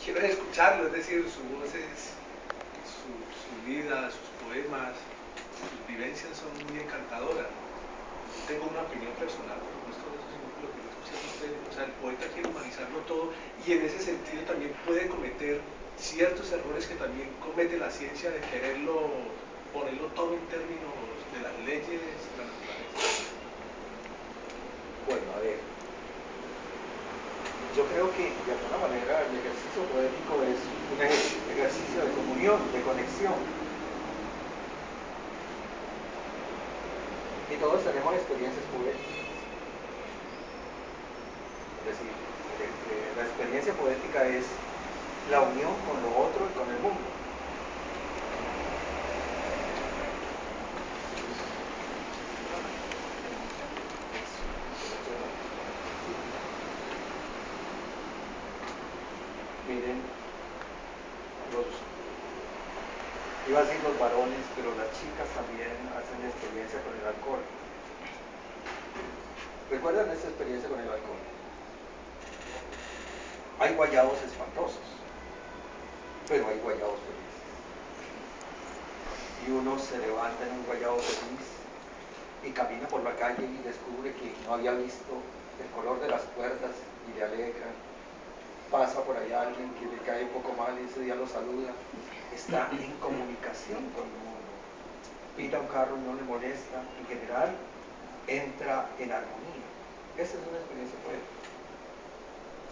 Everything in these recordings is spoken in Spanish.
quiero escucharlo, es decir, su voz es, su vida, sus poemas, sus vivencias son muy encantadoras. Yo tengo una opinión personal, por supuesto, de eso, sino que lo que quiero observa usted, o sea, el poeta quiere humanizarlo todo y en ese sentido también puede cometer ciertos errores que también comete la ciencia de quererlo, ponerlo todo en términos de las leyes de la naturaleza. Bueno, a ver, yo creo que de alguna manera el ejercicio poético es un ejercicio de comunión, de conexión. Y todos tenemos experiencias poéticas. Es decir, la experiencia poética es la unión con lo otro y con el mundo. Miren, los, iba a decir los varones, pero las chicas también hacen experiencia con el alcohol. ¿Recuerdan esta experiencia con el alcohol? Hay guayabos espantosos, pero hay guayabos felices. Y uno se levanta en un guayabo feliz y camina por la calle y descubre que no había visto el color de las puertas y le alegra. Pasa por allá alguien que le cae un poco mal y ese día lo saluda. Está en comunicación con el mundo. Pita un carro y no le molesta. En general, entra en armonía. Esa es una experiencia poética.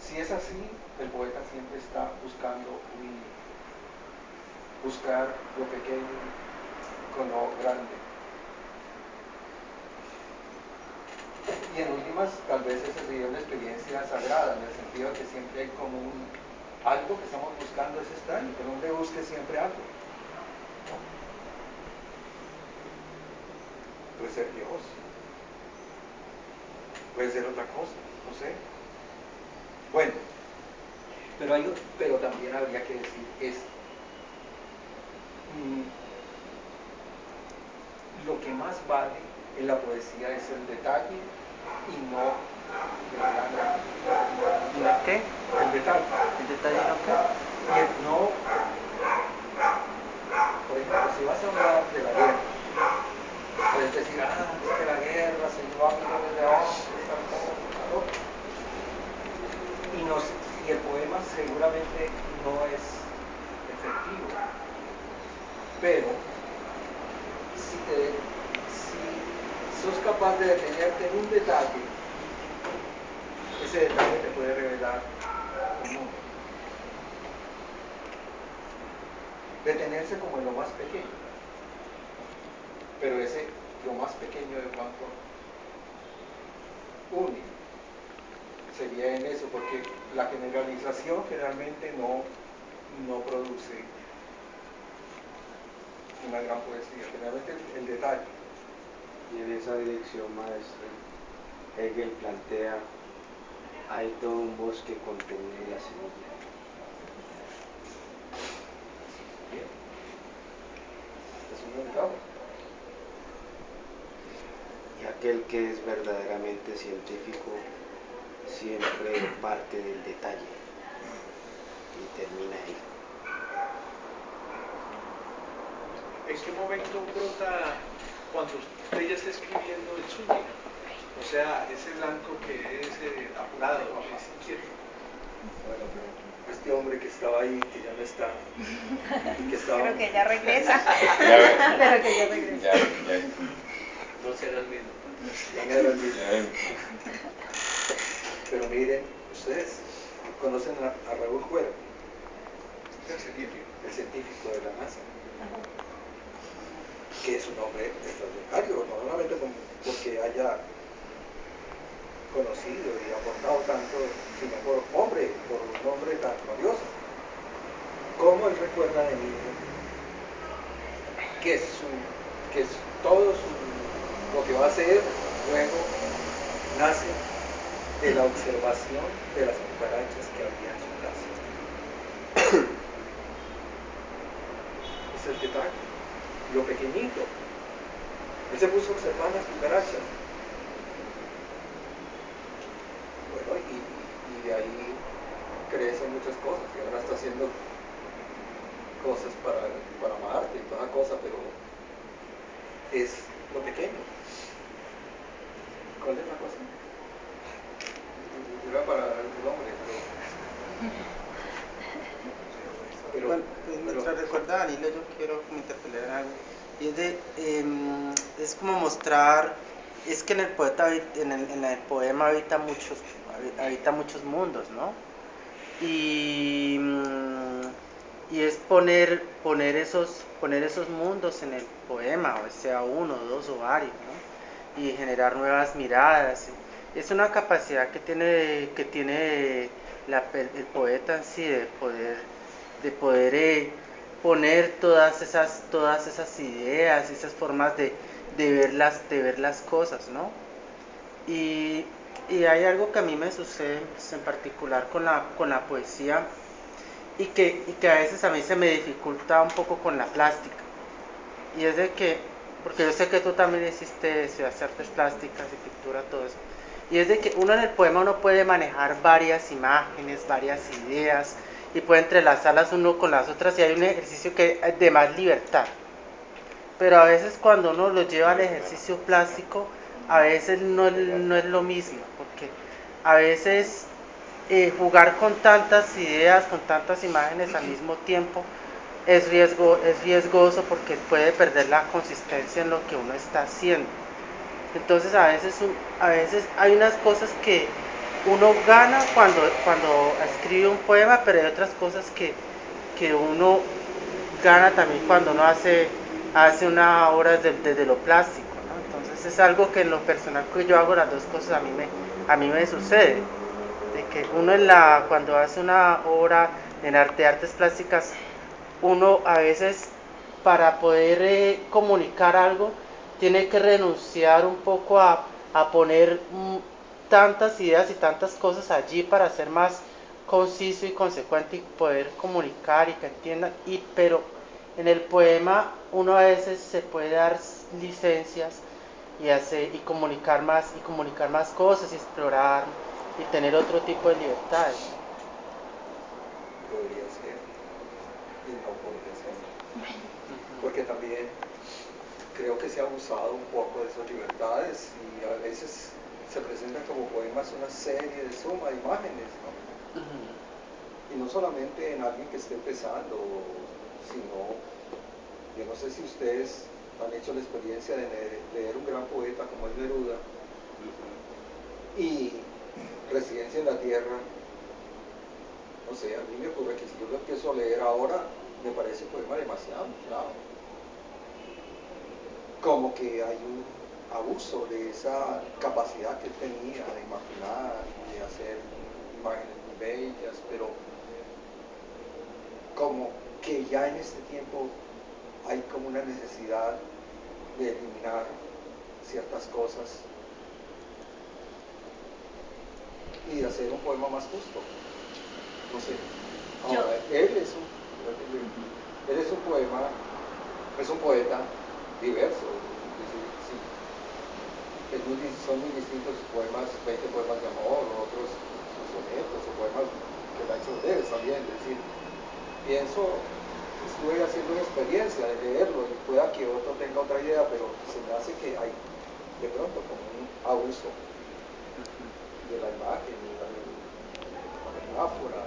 Si es así, el poeta siempre está buscando unir, buscar lo pequeño con lo grande. Y en últimas, tal vez esa sería una experiencia sagrada, en el sentido de que siempre hay como algo que estamos buscando. Es extraño, que el hombre busque siempre algo, ¿no? Puede ser Dios, puede ser otra cosa, no sé. Bueno, pero también habría que decir esto. Lo que más vale en la poesía es el detalle y no el gran artículo. ¿No el qué? El detalle. ¿El detalle no qué? Y el no, por ejemplo, si vas a hablar de la guerra, puedes decir, es que la guerra se llevó a millones de hombres, tal cosa, tal otra. Y el poema seguramente no es efectivo, pero si sos capaz de detenerte en un detalle, ese detalle te puede revelar el mundo. Detenerse como en lo más pequeño, pero lo más pequeño de pronto único sería en eso, porque la generalización generalmente no produce una gran poesía, generalmente el detalle. Y en esa dirección, maestro, Hegel plantea, hay todo un bosque contenido en la semilla. Bien, es una metáfora. Y aquel que es verdaderamente científico siempre parte del detalle y termina ahí. ¿En qué momento brota cuando usted ya está escribiendo el suyo? O sea, ese blanco que es apurado, que es inquieto. Bueno, pero este hombre que estaba ahí, que ya no está, y que estaba... Pero que ya regresa. Ya, Pero que ya regresa. ya. No será el mismo. Ya no era el mismo. Pero miren, ustedes conocen a Raúl Cuervo, Es el científico. el científico de la NASA, que es un hombre extraordinario, no solamente porque haya conocido y aportado tanto, sino por un hombre tan valioso. ¿Cómo él recuerda de niño que que todo lo que va a hacer luego nace de la observación de las cucarachas que había en su casa? Es el detalle, lo pequeñito. Él se puso a observar las cucarachas. Bueno, y de ahí de eso muchas cosas, y ahora está haciendo cosas para Marte y toda cosa, pero es lo pequeño. ¿Cuál es la cosa? Era para el hombre, pero Bueno, pues mientras recuerda Danilo, yo quiero como interpelar algo. Y es de, es como mostrar, es que en el poeta, en el poema habita muchos mundos, ¿no? Y, y es poner esos mundos en el poema, o sea uno, dos o varios, ¿no? Y generar nuevas miradas. Es una capacidad que tiene el poeta en sí de poder poner todas esas ideas, esas formas de ver las cosas, ¿no? Y, y hay algo que a mí me sucede pues, en particular con la poesía y que a veces a mí se me dificulta un poco con la plástica. Y es de que, porque yo sé que tú también hiciste eso, hacer artes plásticas y pintura, todo eso. Y es de que uno en el poema uno puede manejar varias imágenes, varias ideas y puede entrelazarlas uno con las otras y hay un ejercicio que es de más libertad. Pero a veces cuando uno lo lleva al ejercicio plástico, a veces no es lo mismo, porque a veces jugar con tantas ideas, con tantas imágenes al mismo tiempo, es riesgoso porque puede perder la consistencia en lo que uno está haciendo. Entonces a veces hay unas cosas que uno gana cuando escribe un poema, pero hay otras cosas que uno gana también cuando uno hace una obra desde lo plástico, ¿no? Entonces es algo que en lo personal que yo hago las dos cosas a mí me sucede, de que uno cuando hace una obra en artes plásticas, uno a veces para poder comunicar algo tiene que renunciar un poco a poner tantas ideas y tantas cosas allí para ser más conciso y consecuente y poder comunicar y que entiendan, pero en el poema uno a veces se puede dar licencias y comunicar más cosas y explorar y tener otro tipo de libertades. podría ser y no podría ser. Porque también creo que se ha abusado un poco de esas libertades y a veces se presentan como poemas una serie de suma de imágenes, ¿no? Y no solamente en alguien que esté empezando, sino, yo no sé si ustedes han hecho la experiencia de leer un gran poeta como es Neruda, y Residencia en la Tierra, no sé, a mí me ocurre que si yo lo empiezo a leer ahora, me parece un poema demasiado claro. Como que hay un abuso de esa capacidad que él tenía de imaginar y de hacer imágenes muy bellas, pero como que ya en este tiempo hay como una necesidad de eliminar ciertas cosas y de hacer un poema más justo. No sé. Ahora, él es un poema, es un poeta diverso. Sí, son muy distintos sus poemas, 20 poemas de amor, otros sus sonetos, o poemas que le ha hecho breves también. Es decir, estuve haciendo una experiencia de leerlo y pueda que otro tenga otra idea, pero se me hace que hay de pronto como un abuso de la imagen, de la metáfora.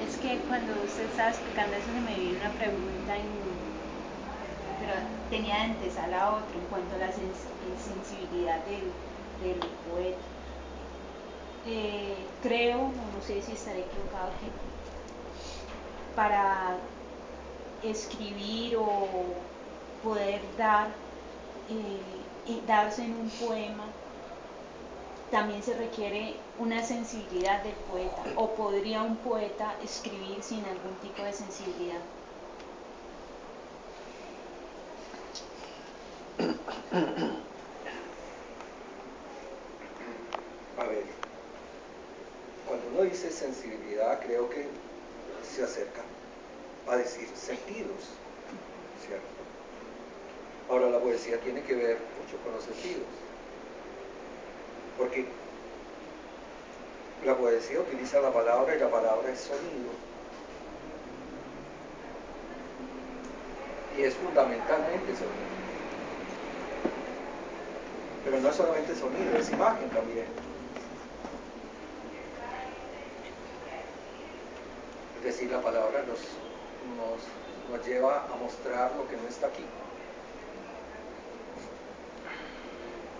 Es que cuando usted estaba explicando eso se me vino una pregunta, pero tenía de antesala otra en cuanto a la sensibilidad del poeta. Creo, no sé si estaré equivocado, que para escribir o poder darse en un poema también se requiere una sensibilidad del poeta, o podría un poeta escribir sin algún tipo de sensibilidad. A ver, cuando uno dice sensibilidad, creo que se acerca a decir sentidos, ¿cierto? Ahora, la poesía tiene que ver mucho con los sentidos, porque La poesía utiliza la palabra y la palabra es sonido. Y es fundamentalmente sonido. Pero no es solamente sonido, es imagen también. Es decir, la palabra nos lleva a mostrar lo que no está aquí.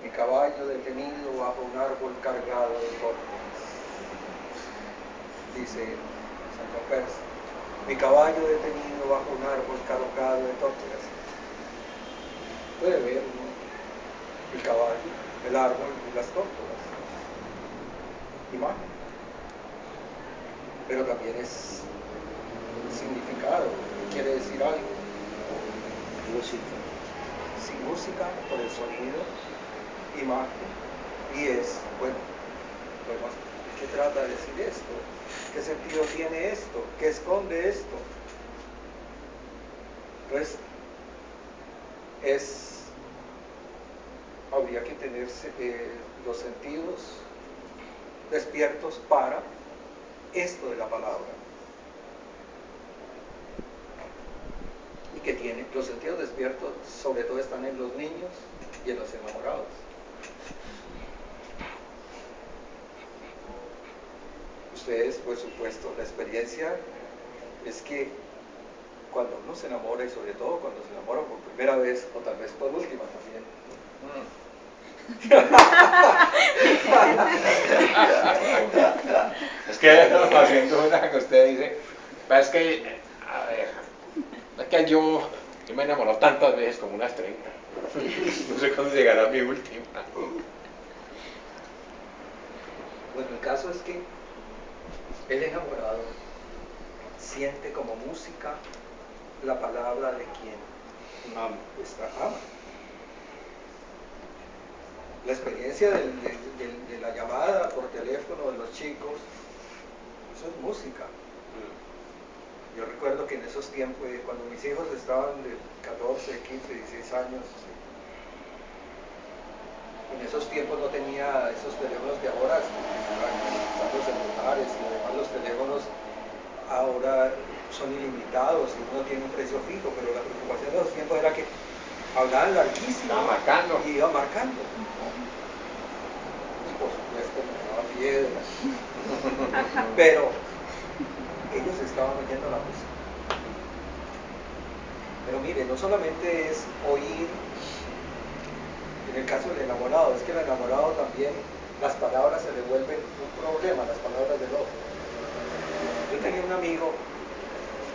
Mi caballo detenido bajo un árbol cargado de tórtolas, dice San Juan Persa. Mi caballo detenido bajo un árbol cargado de tórtolas. Puede ver uno el caballo, el árbol y las tórtolas. Imagen. Pero también es significado, quiere decir algo. Música. Sin música, por el sonido, imagen, y es, bueno, ¿qué trata de decir esto? ¿Qué sentido tiene esto? ¿Qué esconde esto? Entonces, habría que tener los sentidos despiertos para esto de la palabra. Y que tiene, los sentidos despiertos sobre todo están en los niños y en los enamorados. Ustedes, por supuesto, la experiencia es que cuando uno se enamora, y sobre todo cuando se enamora por primera vez, o tal vez por última también, Es que haciendo una que usted dice, es que, a ver, es que yo me he enamorado tantas veces como unas 30. No sé cuándo llegará mi última. Bueno, el caso es que el enamorado siente como música la palabra de quien ama. La experiencia de la llamada por teléfono de los chicos, eso es música. Yo recuerdo que en esos tiempos, cuando mis hijos estaban de 14, 15, 16 años, en esos tiempos no tenía esos teléfonos de ahora, están los celulares y además los teléfonos ahora son ilimitados y uno tiene un precio fijo, pero la preocupación de esos tiempos era que hablaban larguísimo y iban marcando. Y por supuesto me daba piedra. Pero ellos estaban oyendo la música. Pero mire, no solamente es oír, en el caso del enamorado, es que el enamorado también, las palabras se le vuelven un problema, las palabras del otro. Yo tenía un amigo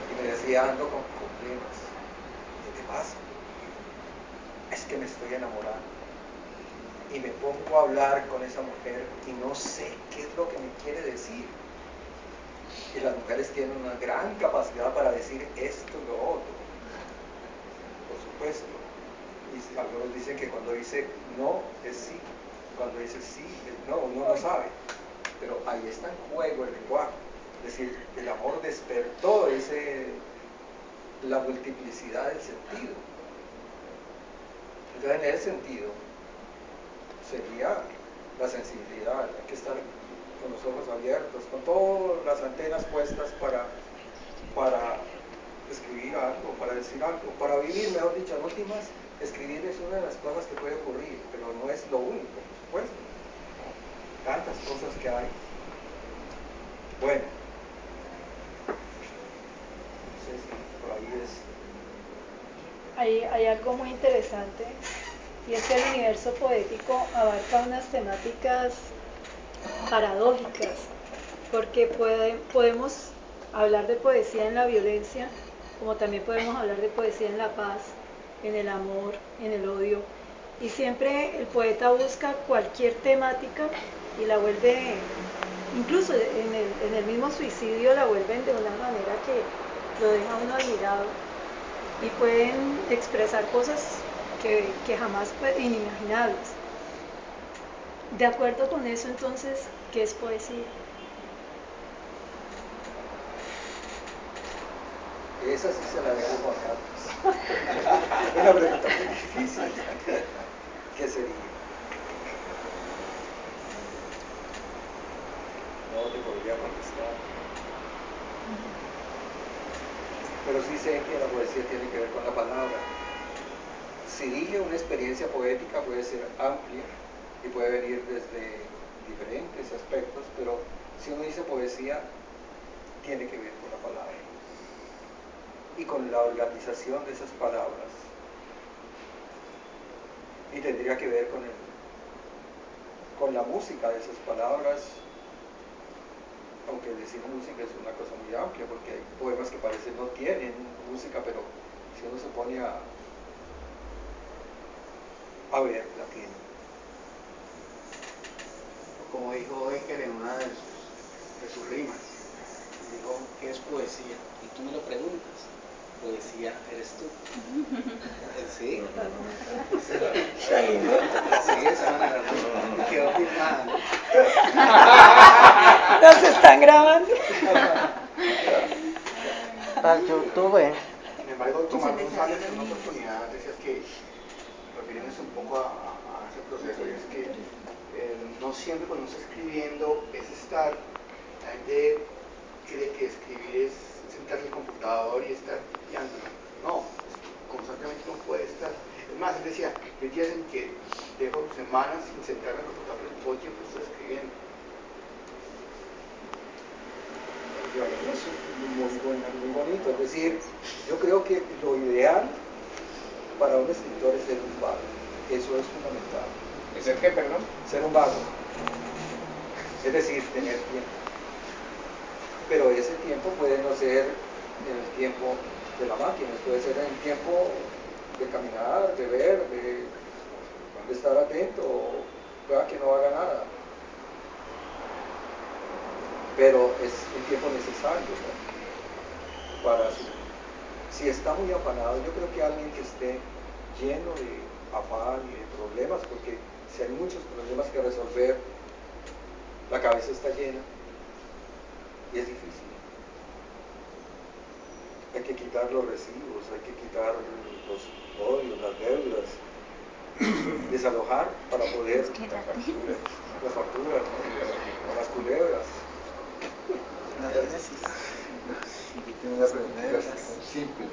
y me decía, ando con problemas. ¿Qué te pasa? Es que me estoy enamorando. Y me pongo a hablar con esa mujer y no sé qué es lo que me quiere decir. Y las mujeres tienen una gran capacidad para decir esto y lo otro. Por supuesto. Y algunos dicen que cuando dice no es sí, cuando dice sí es no, uno no sabe. Pero ahí está en juego el lenguaje. Es decir, el amor despertó la multiplicidad del sentido. Entonces, en ese sentido, sería la sensibilidad. Hay que estar con los ojos abiertos, con todas las antenas puestas para escribir algo, para decir algo, para vivir, mejor dicho. En últimas, escribir es una de las cosas que puede ocurrir, pero no es lo único, por supuesto. Tantas cosas que hay. Bueno, no sé si por ahí es... Hay algo muy interesante, y es que el universo poético abarca unas temáticas paradójicas, porque podemos hablar de poesía en la violencia, como también podemos hablar de poesía en la paz, en el amor, en el odio, y siempre el poeta busca cualquier temática y la vuelve, incluso en el mismo suicidio la vuelven de una manera que lo deja uno admirado, y pueden expresar cosas que jamás inimaginables. De acuerdo con eso, entonces, ¿qué es poesía? Esa sí se la debo a Carlos. Una pregunta muy difícil. ¿Qué sería? no te podría contestar. Pero sí sé que la poesía tiene que ver con la palabra. Si dije una experiencia poética puede ser amplia y puede venir desde diferentes aspectos, pero si uno dice poesía, tiene que ver con la palabra y con la organización de esas palabras. Y tendría que ver con la música de esas palabras, aunque decir música es una cosa muy amplia, porque hay poemas que parecen no tienen música, pero si uno se pone a ver, la tiene. Como dijo Becker en una de sus rimas, dijo, ¿qué es poesía? Y tú me lo preguntas, poesía eres tú. Sí. Sí, esa manera quedó firmada. Nos están grabando. Para YouTube. Sin embargo, Tomás González en una oportunidad decía que, refiriéndose un poco a ese proceso, y es que no siempre cuando uno está escribiendo es estar, la gente cree que escribir es sentarse en el computador y estar tipeando. No, constantemente uno puede estar. Es más, él decía, hay días en que dejo semanas sin sentarme en el computador, pero todo el tiempo estoy escribiendo. Es muy bonito, es decir, yo creo que lo ideal para un escritor es ser un vago, eso es fundamental. ¿Es el qué, perdón? Ser un vago, es decir, tener tiempo. Pero ese tiempo puede no ser en el tiempo de la máquina, puede ser en el tiempo de caminar, de ver, de estar atento, pueda que no haga nada. Pero es un tiempo necesario, ¿no? Si está muy afanado, yo creo que alguien que esté lleno de afán y de problemas, porque si hay muchos problemas que resolver, la cabeza está llena y es difícil. Hay que quitar los recibos, hay que quitar los odios, las deudas, desalojar para poder las facturas, ¿no? Las culebras. Las veces. Tiene una pregunta simple.